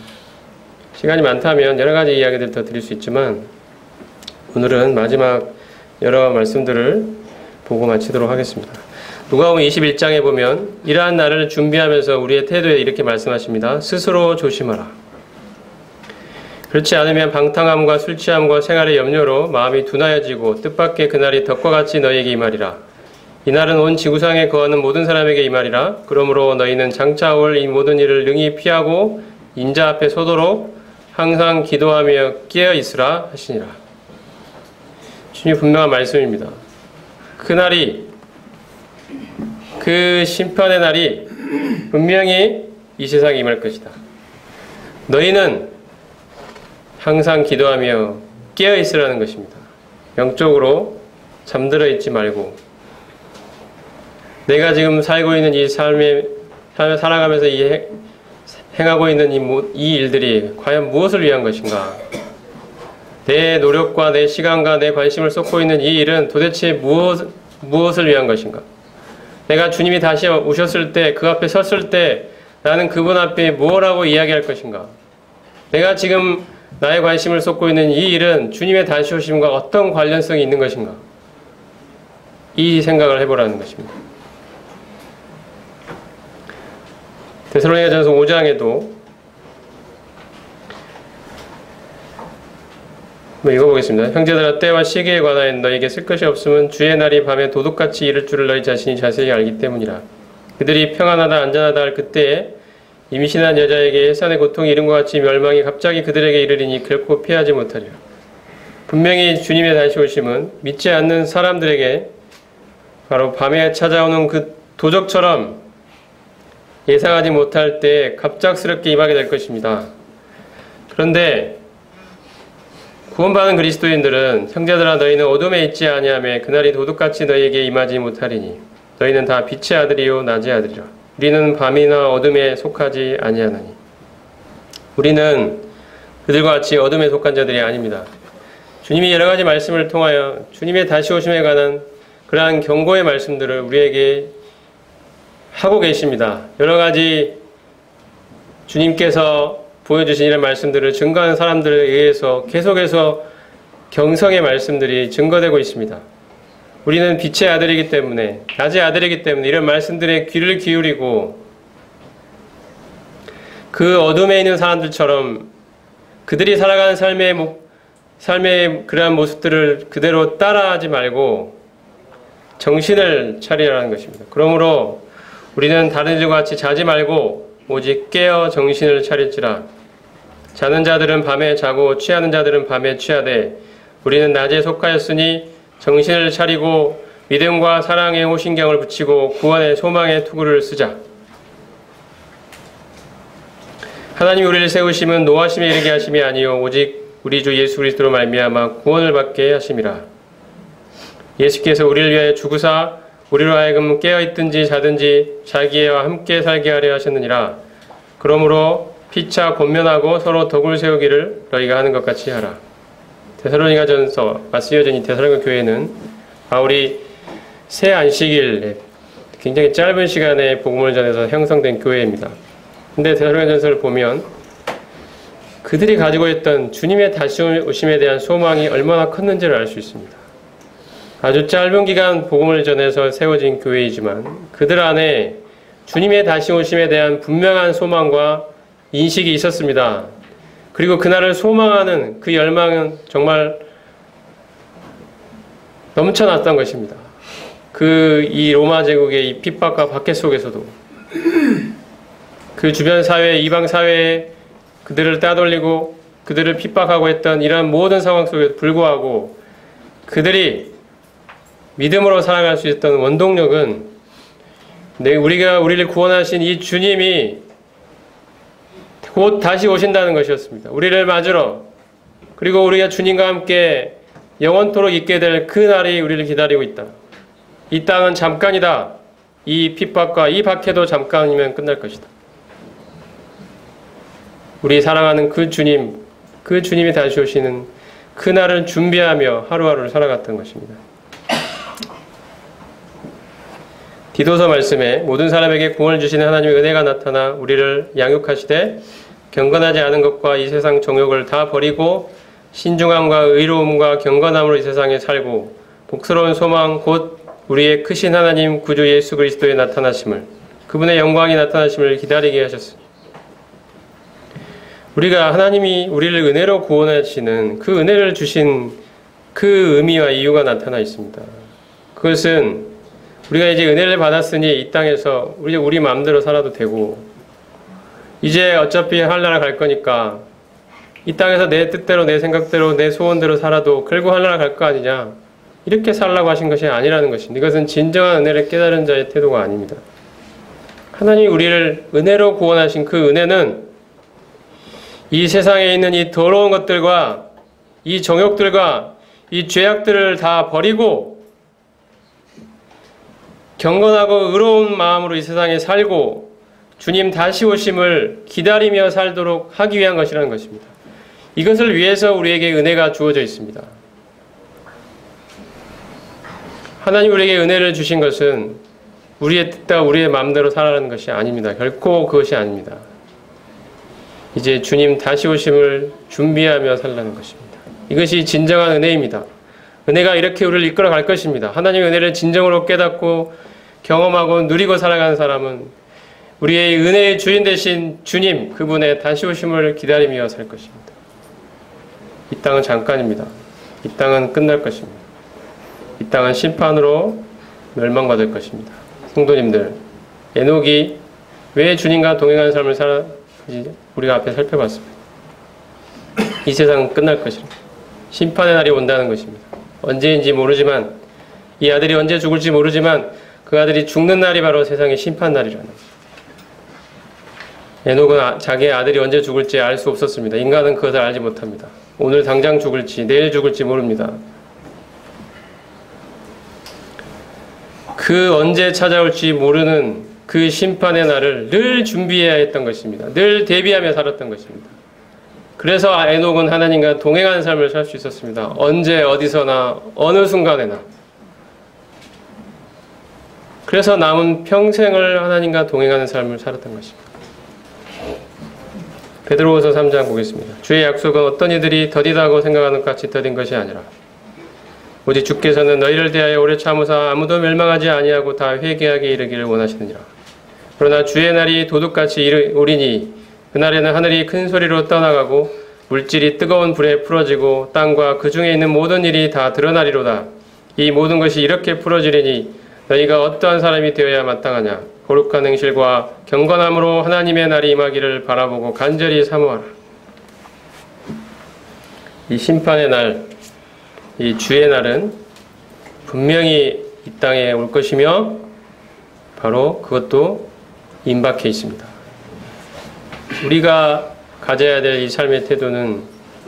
Speaker 1: 시간이 많다면 여러 가지 이야기들 더 드릴 수 있지만 오늘은 마지막 여러 말씀들을 보고 마치도록 하겠습니다. 누가복음 21장에 보면 이러한 날을 준비하면서 우리의 태도에 이렇게 말씀하십니다. 스스로 조심하라. 그렇지 않으면 방탕함과 술 취함과 생활의 염려로 마음이 둔하여지고 뜻밖의 그날이 덕과 같이 너희에게 임하리라. 이날은 온 지구상에 거하는 모든 사람에게 임하리라. 그러므로 너희는 장차 올 이 모든 일을 능히 피하고 인자 앞에 서도록 항상 기도하며 깨어 있으라 하시니라. 주님의 분명한 말씀입니다. 그날이, 그 심판의 날이 분명히 이 세상에 임할 것이다. 너희는 항상 기도하며 깨어 있으라는 것입니다. 영적으로 잠들어 있지 말고 내가 지금 살고 있는 이 삶에 살아가면서 행하고 있는 이 일들이 과연 무엇을 위한 것인가? 내 노력과 내 시간과 내 관심을 쏟고 있는 이 일은 도대체 무엇을 위한 것인가? 내가 주님이 다시 오셨을 때, 그 앞에 섰을 때 나는 그분 앞에 무엇라고 이야기할 것인가? 내가 지금 나의 관심을 쏟고 있는 이 일은 주님의 다시 오심과 어떤 관련성이 있는 것인가? 이 생각을 해보라는 것입니다. 데살로니가전서 5장에도 읽어보겠습니다. 형제들아, 때와 시기에 관하여 너에게 쓸 것이 없으면 주의 날이 밤에 도둑같이 이를 줄을 너희 자신이 자세히 알기 때문이라. 그들이 평안하다 안전하다 할 그때에 임신한 여자에게 해산의 고통이 이른 것 같이 멸망이 갑자기 그들에게 이르리니 결코 피하지 못하리라. 분명히 주님의 다시 오심은 믿지 않는 사람들에게 바로 밤에 찾아오는 그 도적처럼 예상하지 못할 때 갑작스럽게 임하게 될 것입니다. 그런데 구원받은 그리스도인들은 형제들아 너희는 어둠에 있지 아니하며 그날이 도둑같이 너희에게 임하지 못하리니 너희는 다 빛의 아들이요 낮의 아들이라. 우리는 밤이나 어둠에 속하지 아니하나니. 우리는 그들과 같이 어둠에 속한 자들이 아닙니다. 주님이 여러 가지 말씀을 통하여 주님의 다시 오심에 관한 그러한 경고의 말씀들을 우리에게 하고 계십니다. 여러 가지 주님께서 보여주신 이런 말씀들을 증거하는 사람들에 의해서 계속해서 경성의 말씀들이 증거되고 있습니다. 우리는 빛의 아들이기 때문에, 낮의 아들이기 때문에 이런 말씀들에 귀를 기울이고 그 어둠에 있는 사람들처럼 그들이 살아가는 삶의 그러한 모습들을 그대로 따라하지 말고 정신을 차리라는 것입니다. 그러므로 우리는 다른 이들과 같이 자지 말고 오직 깨어 정신을 차릴지라. 자는 자들은 밤에 자고 취하는 자들은 밤에 취하되 우리는 낮에 속하였으니 정신을 차리고 믿음과 사랑의 호신경을 붙이고 구원의 소망의 투구를 쓰자. 하나님이 우리를 세우심은 노하심에 이르게 하심이 아니요 오직 우리 주 예수 그리스도로 말미암아 구원을 받게 하심이라. 예수께서 우리를 위하여 죽으사 우리로 하여금 깨어있든지 자든지 자기와 함께 살게 하려 하셨느니라. 그러므로 피차 권면하고 서로 덕을 세우기를 너희가 하는 것 같이 하라. 데살로니가전서 쓰여진 이 데살로니가 교회는 바울이 새 안식일 굉장히 짧은 시간에 복음을 전해서 형성된 교회입니다. 근데 데살로니가전서를 보면 그들이 가지고 있던 주님의 다시 오심에 대한 소망이 얼마나 컸는지를 알 수 있습니다. 아주 짧은 기간 복음을 전해서 세워진 교회이지만 그들 안에 주님의 다시 오심에 대한 분명한 소망과 인식이 있었습니다. 그리고 그날을 소망하는 그 열망은 정말 넘쳐났던 것입니다. 이 로마 제국의 이 핍박과 박해 속에서도 그 주변 사회, 이방 사회에 그들을 따돌리고 그들을 핍박하고 했던 이러한 모든 상황 속에도 불구하고 그들이 믿음으로 살아갈 수 있었던 원동력은 우리를 구원하신 이 주님이 곧 다시 오신다는 것이었습니다. 우리를 맞으러, 그리고 우리가 주님과 함께 영원토록 있게 될 그 날이 우리를 기다리고 있다. 이 땅은 잠깐이다. 이 핍박과 이 박해도 잠깐이면 끝날 것이다. 우리 사랑하는 그 주님이 다시 오시는 그 날을 준비하며 하루하루를 살아갔던 것입니다. 디도서 말씀에 모든 사람에게 구원을 주시는 하나님의 은혜가 나타나 우리를 양육하시되 경건하지 않은 것과 이 세상 정욕을 다 버리고 신중함과 의로움과 경건함으로 이 세상에 살고 복스러운 소망 곧 우리의 크신 하나님 구주 예수 그리스도의 나타나심을 그분의 영광이 나타나심을 기다리게 하셨습니다. 우리가 하나님이 우리를 은혜로 구원하시는 그 은혜를 주신 그 의미와 이유가 나타나 있습니다. 그것은 우리가 이제 은혜를 받았으니 이 땅에서 우리 마음대로 살아도 되고 이제 어차피 하늘나라 갈 거니까 이 땅에서 내 뜻대로 내 생각대로 내 소원대로 살아도 결국 하늘나라 갈 거 아니냐 이렇게 살라고 하신 것이 아니라는 것입니다. 이것은 진정한 은혜를 깨달은 자의 태도가 아닙니다. 하나님이 우리를 은혜로 구원하신 그 은혜는 이 세상에 있는 이 더러운 것들과 이 정욕들과 이 죄악들을 다 버리고 경건하고 의로운 마음으로 이 세상에 살고 주님 다시 오심을 기다리며 살도록 하기 위한 것이라는 것입니다. 이것을 위해서 우리에게 은혜가 주어져 있습니다. 하나님 우리에게 은혜를 주신 것은 우리의 뜻과 우리의 마음대로 살아가는 것이 아닙니다. 결코 그것이 아닙니다. 이제 주님 다시 오심을 준비하며 살라는 것입니다. 이것이 진정한 은혜입니다. 은혜가 이렇게 우리를 이끌어 갈 것입니다. 하나님의 은혜를 진정으로 깨닫고 경험하고 누리고 살아가는 사람은 우리의 은혜의 주인 되신 주님 그분의 다시 오심을 기다리며 살 것입니다. 이 땅은 잠깐입니다. 이 땅은 끝날 것입니다. 이 땅은 심판으로 멸망받을 것입니다. 성도님들, 에녹이 왜 주님과 동행하는 삶을 살았는지 우리가 앞에 살펴봤습니다. 이 세상은 끝날 것입니다. 심판의 날이 온다는 것입니다. 언제인지 모르지만 이 아들이 언제 죽을지 모르지만 그 아들이 죽는 날이 바로 세상의 심판 날이라는 것입니다. 에녹은 자기의 아들이 언제 죽을지 알 수 없었습니다. 인간은 그것을 알지 못합니다. 오늘 당장 죽을지 내일 죽을지 모릅니다. 그 언제 찾아올지 모르는 그 심판의 날을 늘 준비해야 했던 것입니다. 늘 대비하며 살았던 것입니다. 그래서 에녹은 하나님과 동행하는 삶을 살 수 있었습니다. 언제 어디서나 어느 순간에나. 그래서 남은 평생을 하나님과 동행하는 삶을 살았던 것입니다. 베드로후서 3장 보겠습니다. 주의 약속은 어떤 이들이 더디다고 생각하는 것 같이 더딘 것이 아니라 오직 주께서는 너희를 대하여 오래 참으사 아무도 멸망하지 아니하고 다 회개하게 이르기를 원하시느니라. 그러나 주의 날이 도둑같이 오리니 그날에는 하늘이 큰 소리로 떠나가고 물질이 뜨거운 불에 풀어지고 땅과 그 중에 있는 모든 일이 다 드러나리로다. 이 모든 것이 이렇게 풀어지리니 너희가 어떠한 사람이 되어야 마땅하냐. 거룩한 행실과 경건함으로 하나님의 날이 임하기를 바라보고 간절히 사모하라. 이 심판의 날, 이 주의 날은 분명히 이 땅에 올 것이며 바로 그것도 임박해 있습니다. 우리가 가져야 될 이 삶의 태도는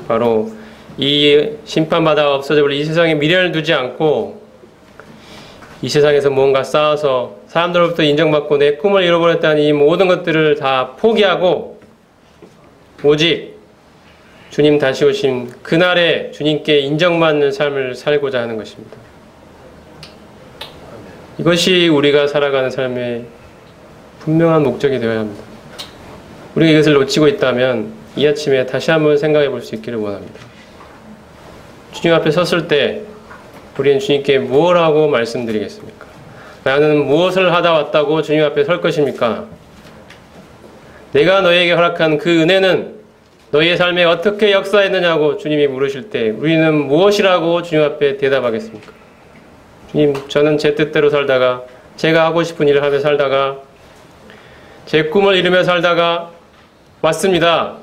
Speaker 1: 바로 이 심판받아 없어져 버릴 이 세상에 미련을 두지 않고 이 세상에서 뭔가 쌓아서 사람들로부터 인정받고 내 꿈을 잃어버렸다는 이 모든 것들을 다 포기하고 오직 주님 다시 오신 그날에 주님께 인정받는 삶을 살고자 하는 것입니다. 이것이 우리가 살아가는 삶의 분명한 목적이 되어야 합니다. 우리가 이것을 놓치고 있다면 이 아침에 다시 한번 생각해 볼 수 있기를 원합니다. 주님 앞에 섰을 때 우리는 주님께 무엇을 하고 말씀드리겠습니까? 나는 무엇을 하다 왔다고 주님 앞에 설 것입니까? 내가 너희에게 허락한 그 은혜는 너희의 삶에 어떻게 역사했느냐고 주님이 물으실 때 우리는 무엇이라고 주님 앞에 대답하겠습니까? 주님, 저는 제 뜻대로 살다가 제가 하고 싶은 일을 하며 살다가 제 꿈을 이루며 살다가 왔습니다.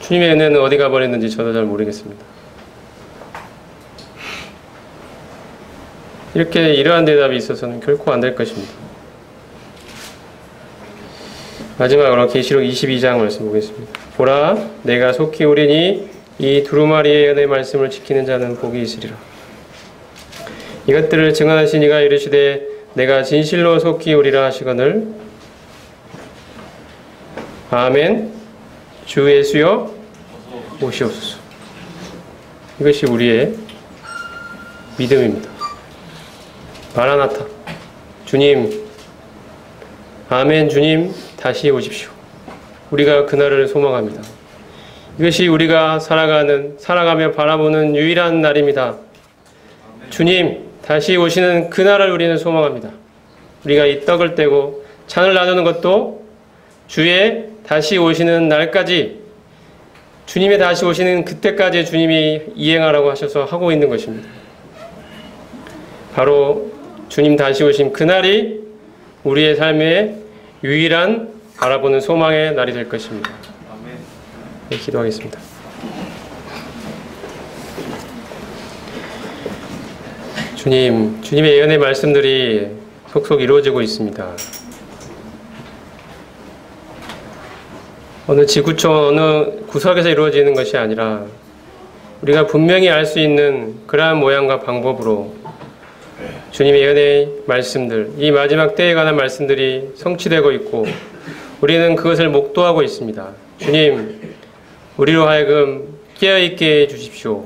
Speaker 1: 주님의 은혜는 어디 가버렸는지 저도 잘 모르겠습니다. 이렇게 이러한 대답이 있어서는 결코 안 될 것입니다. 마지막으로 계시록 22장 말씀 보겠습니다. 보라, 내가 속히 오리니 이 두루마리의 은혜의 말씀을 지키는 자는 복이 있으리라. 이것들을 증언하신 이가 이르시되 내가 진실로 속히 오리라 하시거늘 아멘. 주 예수여 오시옵소서. 이것이 우리의 믿음입니다. 마라나타. 주님, 아멘. 주님 다시 오십시오. 우리가 그날을 소망합니다. 이것이 우리가 살아가며 바라보는 유일한 날입니다. 주님 다시 오시는 그날을 우리는 소망합니다. 우리가 이 떡을 떼고 잔을 나누는 것도 주의 다시 오시는 날까지, 주님의 다시 오시는 그때까지 주님이 이행하라고 하셔서 하고 있는 것입니다. 바로 주님 다시 오신 그날이 우리의 삶의 유일한 바라보는 소망의 날이 될 것입니다. 네, 기도하겠습니다. 주님, 주님의 예언의 말씀들이 속속 이루어지고 있습니다. 어느 지구촌 어느 구석에서 이루어지는 것이 아니라 우리가 분명히 알 수 있는 그러한 모양과 방법으로 주님의 예언의 말씀들, 이 마지막 때에 관한 말씀들이 성취되고 있고 우리는 그것을 목도하고 있습니다. 주님, 우리로 하여금 깨어있게 해주십시오.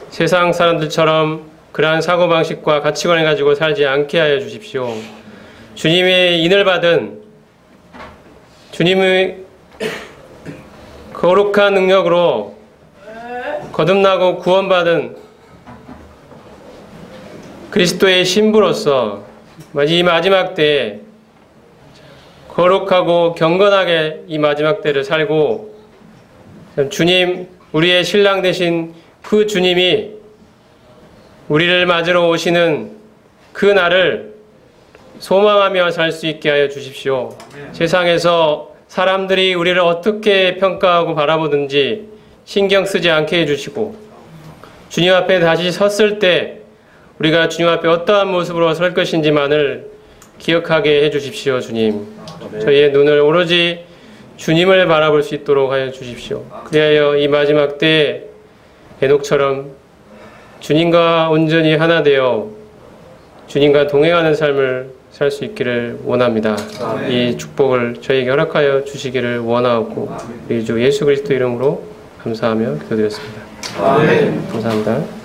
Speaker 1: 세상 사람들처럼 그러한 사고방식과 가치관을 가지고 살지 않게 하여 주십시오. 주님의 인을 받은, 주님의 거룩한 능력으로 거듭나고 구원받은 그리스도의 신부로서 이 마지막 때에 거룩하고 경건하게 이 마지막 때를 살고, 주님, 우리의 신랑 되신 그 주님이 우리를 맞으러 오시는 그 날을 소망하며 살 수 있게 하여 주십시오. 세상에서 사람들이 우리를 어떻게 평가하고 바라보든지 신경 쓰지 않게 해주시고, 주님 앞에 다시 섰을 때 우리가 주님 앞에 어떠한 모습으로 설 것인지만을 기억하게 해주십시오. 주님, 저희의 눈을 오로지 주님을 바라볼 수 있도록 하여 주십시오. 그리하여 이 마지막 때에 에녹처럼 주님과 온전히 하나 되어 주님과 동행하는 삶을 살 수 있기를 원합니다. 이 축복을 저희에게 허락하여 주시기를 원하옵고 우리 주 예수 그리스도 이름으로 감사하며 기도드렸습니다. 감사합니다.